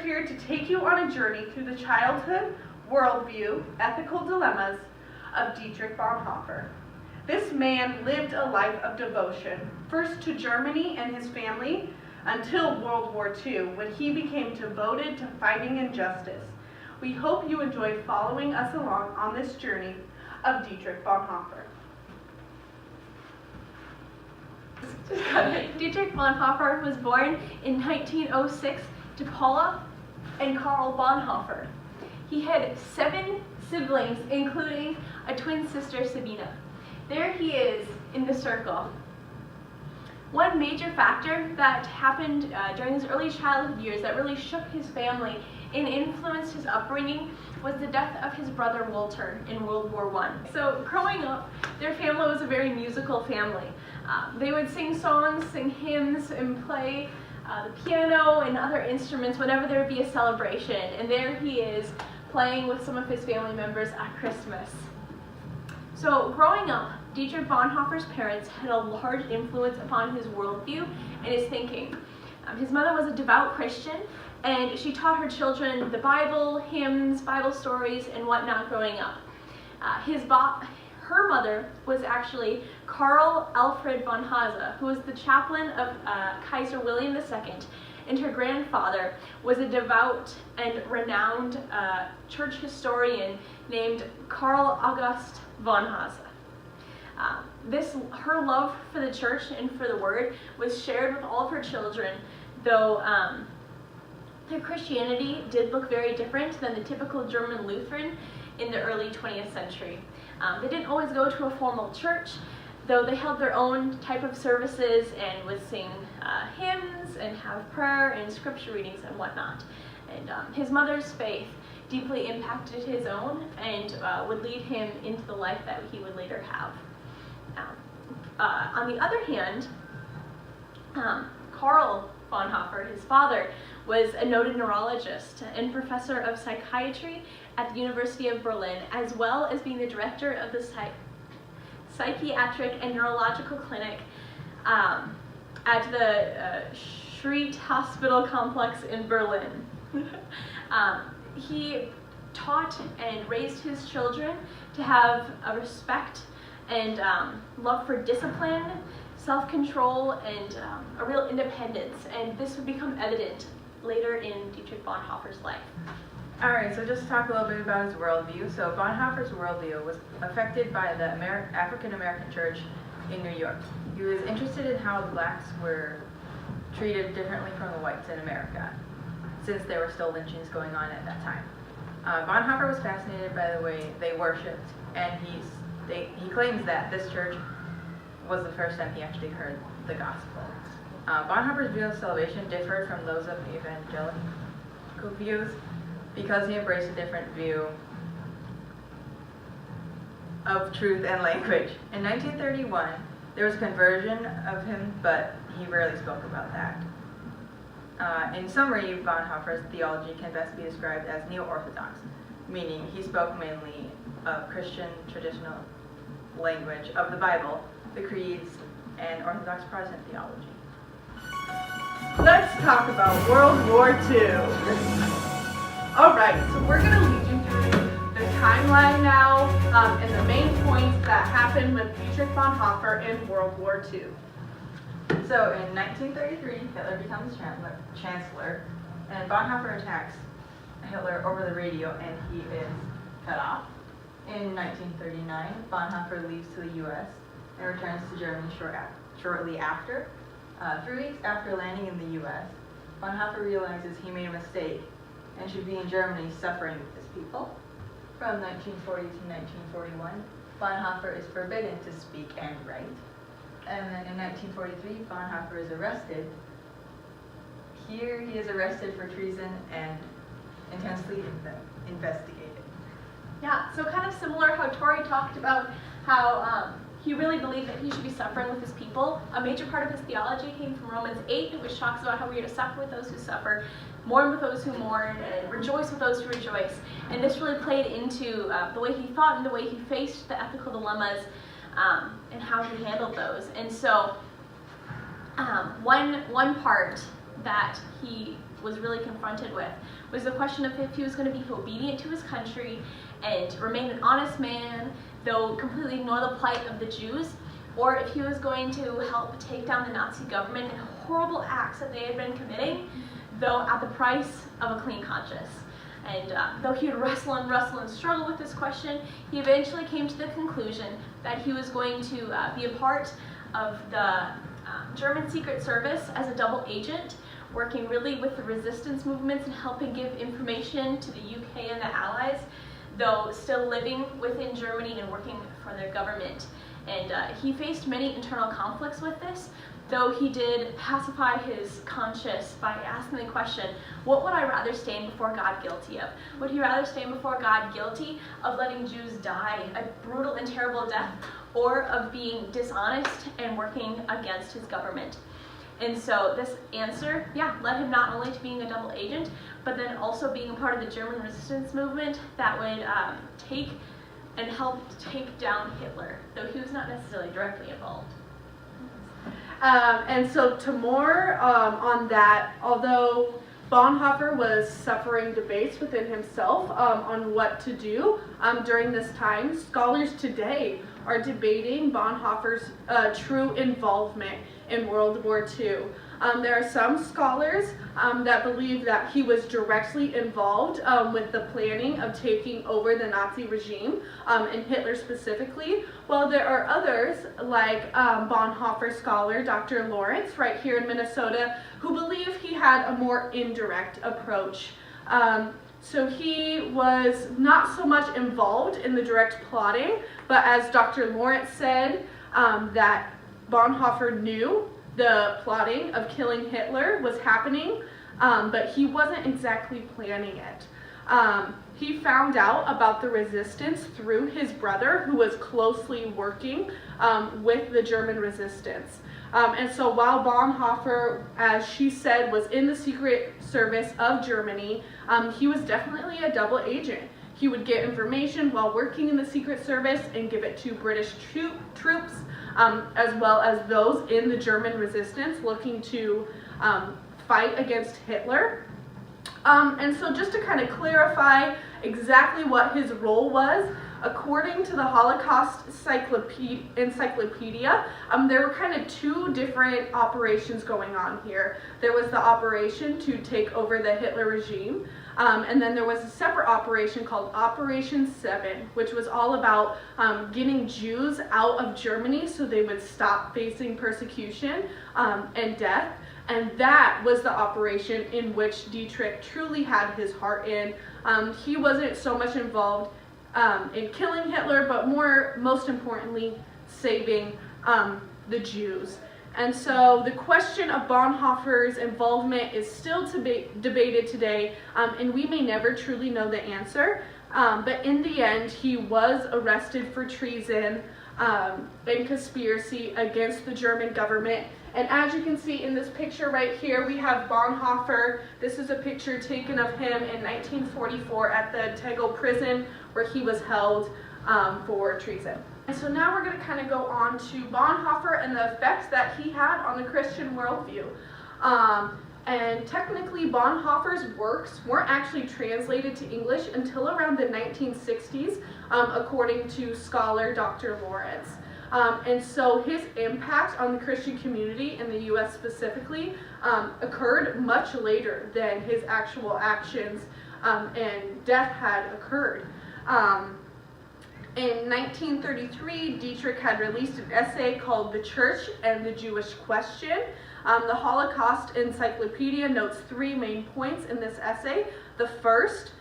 here to take you on a journey through the childhood, worldview, ethical dilemmas of Dietrich Bonhoeffer. This man lived a life of devotion, first to Germany and his family, until World War II, when he became devoted to fighting injustice. We hope you enjoy following us along on this journey of Dietrich Bonhoeffer. Dietrich Bonhoeffer was born in 1906 to Paula and Karl Bonhoeffer. He had 7 siblings, including a twin sister, Sabina. There he is in the circle. One major factor that happened during his early childhood years that really shook his family and influenced his upbringing was the death of his brother Walter in World War I. So growing up, their family was a very musical family. They would sing songs, sing hymns, and play the piano and other instruments whenever there would be a celebration. And there he is playing with some of his family members at Christmas. So growing up, Dietrich Bonhoeffer's parents had a large influence upon his worldview and his thinking. His mother was a devout Christian, and she taught her children the Bible, hymns, Bible stories, and whatnot growing up. Her mother was actually Karl Alfred von Hase, who was the chaplain of Kaiser William II, and her grandfather was a devout and renowned church historian named Karl August von Hase. Her love for the church and for the word was shared with all of her children, though their Christianity did look very different than the typical German Lutheran in the early 20th century. They didn't always go to a formal church, though they held their own type of services and would sing hymns and have prayer and scripture readings and whatnot. And his mother's faith deeply impacted his own and would lead him into the life that he would later have. On the other hand, Karl Bonhoeffer, his father, was a noted neurologist and professor of psychiatry at the University of Berlin, as well as being the director of the psychiatric and neurological clinic at the Schreet Hospital complex in Berlin. He taught and raised his children to have a respect and love for discipline, self-control, and a real independence, and this would become evident later in Dietrich Bonhoeffer's life. Alright, so just to talk a little bit about his worldview. So Bonhoeffer's worldview was affected by the African-American church in New York. He was interested in how the blacks were treated differently from the whites in America, since there were still lynchings going on at that time. Bonhoeffer was fascinated by the way they worshipped, and he claims that this church was the first time he actually heard the gospel. Bonhoeffer's view of salvation differed from those of evangelical views because he embraced a different view of truth and language. In 1931, there was a conversion of him, but he rarely spoke about that. In summary, Bonhoeffer's theology can best be described as neo-Orthodox, meaning he spoke mainly of Christian traditional language of the Bible, the creeds, and Orthodox Protestant theology. Let's talk about World War II. Alright, so we're going to lead you through the timeline now and the main points that happened with Dietrich Bonhoeffer in World War II. So in 1933, Hitler becomes chancellor, and Bonhoeffer attacks Hitler over the radio, and he is cut off. In 1939, Bonhoeffer leaves to the U.S. and returns to Germany shortly after. 3 weeks after landing in the U.S., Bonhoeffer realizes he made a mistake and should be in Germany suffering with his people. From 1940 to 1941, Bonhoeffer is forbidden to speak and write. And then in 1943, Bonhoeffer is arrested. Here he is arrested for treason and intensely investigated. Yeah, so kind of similar how Tori talked about how he really believed that he should be suffering with his people. A major part of his theology came from Romans 8, which talks about how we are to suffer with those who suffer, mourn with those who mourn, and rejoice with those who rejoice. And this really played into the way he thought and the way he faced the ethical dilemmas and how he handled those. And so one part that he was really confronted with was the question of if he was going to be obedient to his country and remain an honest man, though completely ignore the plight of the Jews, or if he was going to help take down the Nazi government and horrible acts that they had been committing, though at the price of a clean conscience. And though he would wrestle and struggle with this question, he eventually came to the conclusion that he was going to be a part of the German Secret Service as a double agent, working really with the resistance movements and helping give information to the UK and the Allies, though still living within Germany and working for their government. And he faced many internal conflicts with this, though he did pacify his conscience by asking the question, what would I rather stand before God guilty of? Would he rather stand before God guilty of letting Jews die a brutal and terrible death, or of being dishonest and working against his government? And so this answer, led him not only to being a double agent, but then also being a part of the German resistance movement that would take and help take down Hitler, though he was not necessarily directly involved. And so to more on that, although Bonhoeffer was suffering debates within himself on what to do during this time, scholars today are debating Bonhoeffer's true involvement in World War II. There are some scholars that believe that he was directly involved with the planning of taking over the Nazi regime, and Hitler specifically, while there are others, like Bonhoeffer scholar Dr. Lawrence, right here in Minnesota, who believe he had a more indirect approach. So he was not so much involved in the direct plotting, but as Dr. Lawrence said, that Bonhoeffer knew the plotting of killing Hitler was happening, but he wasn't exactly planning it. He found out about the resistance through his brother, who was closely working with the German resistance. And so while Bonhoeffer, as she said, was in the Secret Service of Germany, he was definitely a double agent. He would get information while working in the Secret Service and give it to British troops, as well as those in the German resistance looking to fight against Hitler. And so just to kind of clarify exactly what his role was, according to the Holocaust Encyclopedia, there were kind of two different operations going on here. There was the operation to take over the Hitler regime, and then there was a separate operation called Operation 7, which was all about getting Jews out of Germany so they would stop facing persecution and death. And that was the operation in which Dietrich truly had his heart in. He wasn't so much involved in killing Hitler, but most importantly, saving the Jews. And so the question of Bonhoeffer's involvement is still debated today, and we may never truly know the answer. But in the end, he was arrested for treason and conspiracy against the German government. And as you can see in this picture right here, we have Bonhoeffer. This is a picture taken of him in 1944 at the Tegel prison where he was held for treason. And so now we're going to kind of go on to Bonhoeffer and the effects that he had on the Christian worldview. And technically, Bonhoeffer's works weren't actually translated to English until around the 1960s, according to scholar Dr. Lawrence. And so his impact on the Christian community in the U.S. specifically occurred much later than his actual actions and death had occurred. In 1933, Dietrich had released an essay called The Church and the Jewish Question. The Holocaust Encyclopedia notes three main points in this essay. The first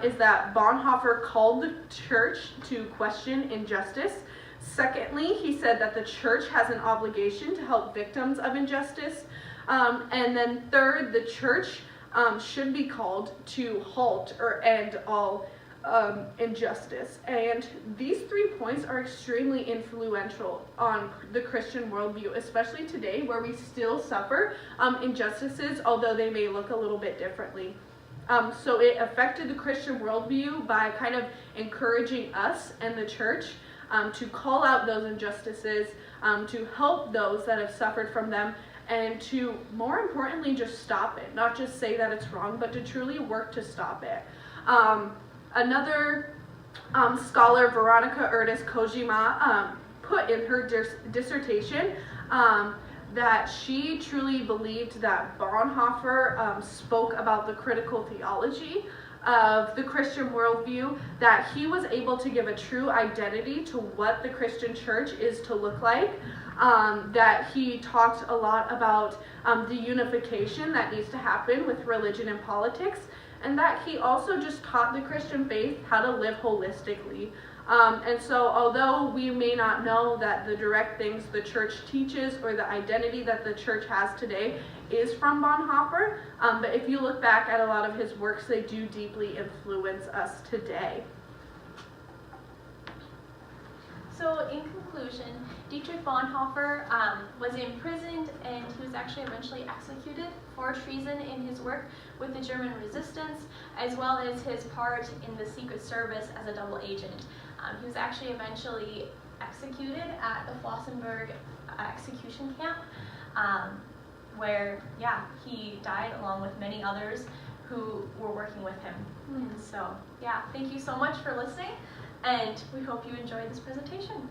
is that Bonhoeffer called the church to question injustice. Secondly, he said that the church has an obligation to help victims of injustice. And then third, the church should be called to halt or end all injustice. And these 3 points are extremely influential on the Christian worldview, especially today where we still suffer injustices, although they may look a little bit differently. So it affected the Christian worldview by kind of encouraging us and the church to call out those injustices, to help those that have suffered from them, and to, more importantly, just stop it. Not just say that it's wrong, but to truly work to stop it. Another scholar, Veronica Erdis Kojima, put in her dissertation that she truly believed that Bonhoeffer spoke about the critical theology of the Christian worldview, that he was able to give a true identity to what the Christian church is to look like, that he talked a lot about the unification that needs to happen with religion and politics, and that he also just taught the Christian faith how to live holistically. And so although we may not know that the direct things the church teaches or the identity that the church has today is from Bonhoeffer, but if you look back at a lot of his works, they do deeply influence us today. So in conclusion, Dietrich Bonhoeffer was imprisoned, and he was actually eventually executed for treason in his work with the German resistance, as well as his part in the Secret Service as a double agent. He was actually eventually executed at the Flossenburg execution camp, where, he died along with many others who were working with him. And so, thank you so much for listening, and we hope you enjoyed this presentation.